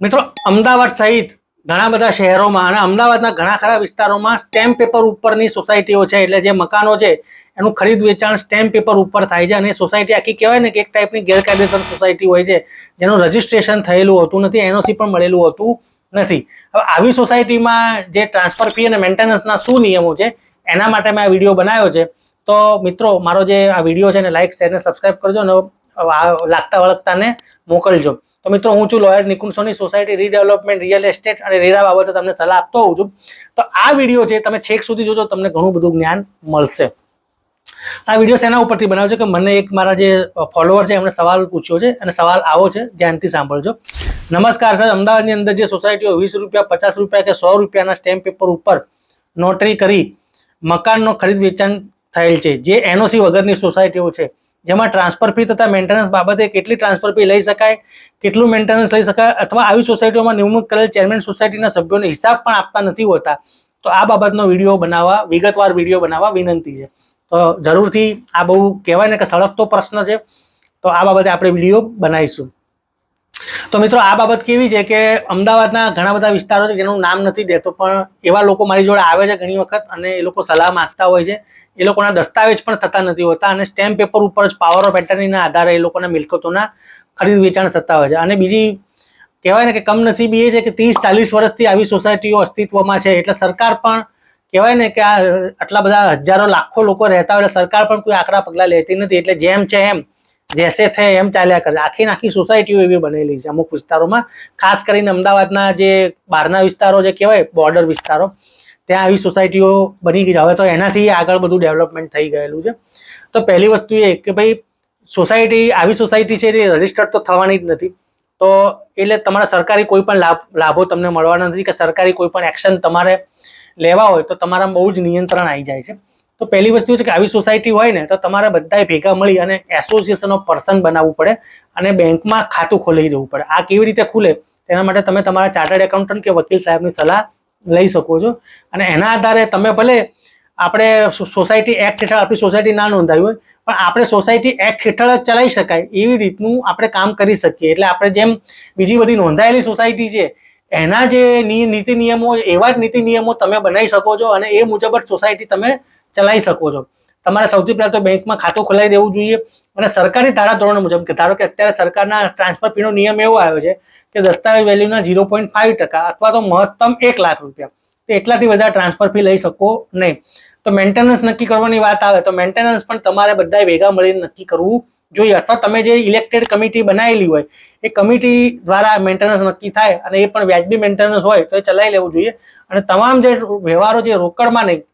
મિત્રો, અમદાવાદ સહિત ઘણા બધા શહેરોમાં અને અમદાવાદના ઘણા ખરા વિસ્તારોમાં સ્ટેમ્પ પેપર ઉપરની સોસાયટીઓ છે, એટલે જે મકાનો છે એનું ખરીદ વેચાણ સ્ટેમ્પ પેપર ઉપર થાય છે. અને સોસાયટી આખી કહેવાય ને કે એક ટાઈપની ગેરકાયદેસર સોસાયટી હોય છે, જેનું રજીસ્ટ્રેશન થયેલું હોતું નથી, એનઓસી પણ મળેલું હોતું નથી. હવે આવી સોસાયટીમાં જે ટ્રાન્સફર ફી અને મેન્ટેનન્સના શું નિયમો છે એના માટે મેં આ વિડીયો બનાવ્યો છે. તો મિત્રો, મારો જે આ વિડીયો છે એને લાઈક, શેર અને સબસ્ક્રાઈબ કરજો અને લાગતા વળગતાને મોકલજો. તો મિત્રો, હું છું લોયર નિકુંજ સોની, સોસાયટી રીડેવલપમેન્ટ, રિયલ એસ્ટેટ અને રેરા બાબતે તમને સલાહ આપતો હોઉં છું. તો આ વિડીયો છે તમે છેક સુધી જોજો, તમને ઘણું બધું જ્ઞાન મળશે. આ વિડીયો શેના ઉપરથી બનાવ્યો છે કે મને એક મારા જે ફોલોવર છે એમણે સવાલ પૂછ્યો છે અને સવાલ આવો છે, ધ્યાનથી સાંભળજો. નમસ્કાર સર, અમદાવાદની અંદર જે સોસાયટીઓ 20 રૂપિયા, 50 રૂપિયા કે 100 રૂપિયાના સ્ટેમ્પ પેપર ઉપર નોટરી કરી મકાનનો ખરીદ વેચાણ થયેલ છે, જે એનઓસી વગરની સોસાયટીઓ છે, જેમાં ટ્રાન્સફર ફી તથા મેન્ટેનન્સ બાબતે કેટલી ટ્રાન્સફર ફી લઈ શકાય, કેટલું મેન્ટેનન્સ લઈ શકાય, અથવા આવી સોસાયટીઓમાં નિમણૂક કરેલ ચેરમેન સોસાયટીના સભ્યોને હિસાબ પણ આપતા નથી હોતા, તો આ બાબતનો વિડીયો બનાવવા, વિગતવાર વિડીયો બનાવવા વિનંતી છે. તો જરૂરથી આ બહુ કહેવાય ને કે સળગતો પ્રશ્ન છે, તો આ બાબતે આપણે વિડીયો બનાવીશું. તો મિત્રો, આ બાબત કેવી છે કે અમદાવાદના ઘણા બધા વિસ્તારો છે જેનું નામ નથી દેતો, પણ એવા લોકો મારી જોડે આવે છે ઘણી વખત અને એ લોકો સલાહ માંગતા હોય છે. એ લોકોના દસ્તાવેજ પણ થતા નથી હોતા અને સ્ટેમ્પ પેપર ઉપર જ પાવર ઓફ એટર્નીના આધારે એ લોકોના મિલકતોના ખરીદ વેચાણ થતા હોય છે. અને બીજી કહેવાય ને કે કમનસીબી એ છે કે 30-40 વર્ષથી આવી સોસાયટીઓ અસ્તિત્વમાં છે, એટલે સરકાર પણ કહેવાય ને કે આ આટલા બધા હજારો લાખો લોકો રહેતા હોય એટલે સરકાર પણ કોઈ આકરા પગલાં લેતી નથી. એટલે જેમ છે એમ, જેસે થે એમ ચાલ્યા કરે. આખી સોસાયટીઓ એવી બનેલી છે અમુક વિસ્તારોમાં, ખાસ કરીને અમદાવાદના જે બહારના વિસ્તારો જે કહેવાય બોર્ડર વિસ્તારો, ત્યાં આવી સોસાયટીઓ બની ગઈ છે. હવે તો એનાથી આગળ બધું ડેવલપમેન્ટ થઈ ગયેલું છે. તો પહેલી વસ્તુ એ કે ભાઈ સોસાયટી, આવી સોસાયટી છે એ રજીસ્ટર્ડ તો થવાની જ નથી, તો એટલે તમારા સરકારી કોઈ પણ લાભો તમને મળવાના નથી કે સરકારી કોઈ પણ એક્શન તમારે લેવા હોય તો તમારા બહુ જ નિયંત્રણ આવી જાય છે. તો પહેલી વસ્તુ છે કે આવી સોસાયટી હોય ને તો તમારે બધાએ ભેગા મળી અને એસોસિએશન ઓફ પર્સન બનાવવું પડે અને બેંકમાં ખાતું ખોલાવી દેવું પડે. આ કેવી રીતે ખુલે તેના માટે તમે તમારા ચાર્ટર્ડ એકાઉન્ટન્ટ કે વકીલ સાહેબની સલાહ લઈ શકો છો. અને એના આધારે તમે ભલે આપણે સોસાયટી એક્ટ હેઠળ આપણી સોસાયટી ના નોંધાવી હોય, પણ આપણે સોસાયટી એક્ટ હેઠળ જ ચલાવી શકાય એવી રીતનું આપણે કામ કરી શકીએ. એટલે આપણે જેમ બીજી બધી નોંધાયેલી સોસાયટી છે એના જે નીતિ નિયમો, એવા જ નીતિ નિયમો તમે બનાવી શકો છો અને એ મુજબ જ સોસાયટી તમે ચલાવી શકો છો. તમારે સૌથી પહેલાં તો બેંકમાં ખાતું ખોલાવી દેવું જોઈએ અને સરકારી ધારાધોરણ મુજબ, કે ધારો કે અત્યારે સરકારના ટ્રાન્સફર ફીનો નિયમ એવો આવ્યો છે કે દસ્તાવેજ વેલ્યુના 0.5% અથવા તો મહત્તમ 1 લાખ રૂપિયા, તો એટલાથી વધારે ટ્રાન્સફર ફી લઈ શકો નહીં. તો મેન્ટેનન્સ નક્કી કરવાની વાત આવે તો મેન્ટેનન્સ પણ તમારે બધાએ ભેગા મળીને નક્કી કરવું જોઈએ, અથવા તમે જે ઇલેક્ટેડ કમિટી બનાવેલી હોય એ કમિટી દ્વારા મેન્ટેનન્સ નક્કી થાય અને એ પણ વ્યાજબી મેન્ટેનન્સ હોય તો એ ચલાવી લેવું જોઈએ. અને તમામ જે વ્યવહારો જે રોકડમાં નહીં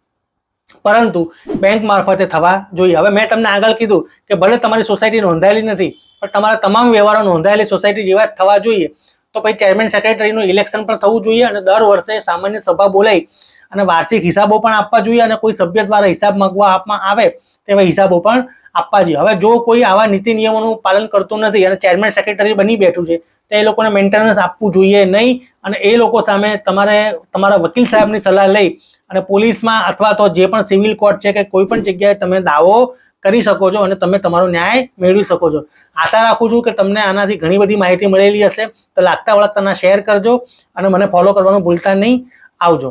પરંતુ બેંક મારફતે થવા જોઈએ. હવે મેં તમને આગળ કીધું કે ભલે તમારી સોસાયટી નોંધાયેલી નથી, પણ તમારા તમામ વ્યવહારો નોંધાયેલી સોસાયટી જેવા જ થવા જોઈએ. તો પછી ચેરમેન સેક્રેટરીનું ઇલેક્શન પણ થવું જોઈએ અને દર વર્ષે સામાન્ય સભા બોલાવી અને વાર્ષિક હિસાબો પણ આપવા જોઈએ અને કોઈ સભ્ય દ્વારા હિસાબ માંગવા આપવામાં આવે તેવા હિસાબો પણ આપવા જોઈએ. હવે જો કોઈ આવા નીતિ નિયમોનું પાલન કરતું નથી અને ચેરમેન સેક્રેટરી બની બેઠું છે તો એ લોકોને મેન્ટેનન્સ આપવું જોઈએ નહીં. અને એ લોકો સામે તમારે તમારા વકીલ સાહેબની સલાહ લઈ અને પોલીસમાં અથવા તો જે પણ સિવિલ કોર્ટ છે કે કોઈ પણ જગ્યાએ તમે દાવો કરી શકો છો અને તમે તમારો ન્યાય મેળવી શકો છો. આશા રાખું છું કે તમને આનાથી ઘણી બધી માહિતી મળેલી હશે. તો લાગતા વળગતાના શેર કરજો અને મને ફોલો કરવાનું ભૂલતા નહીં. આવજો.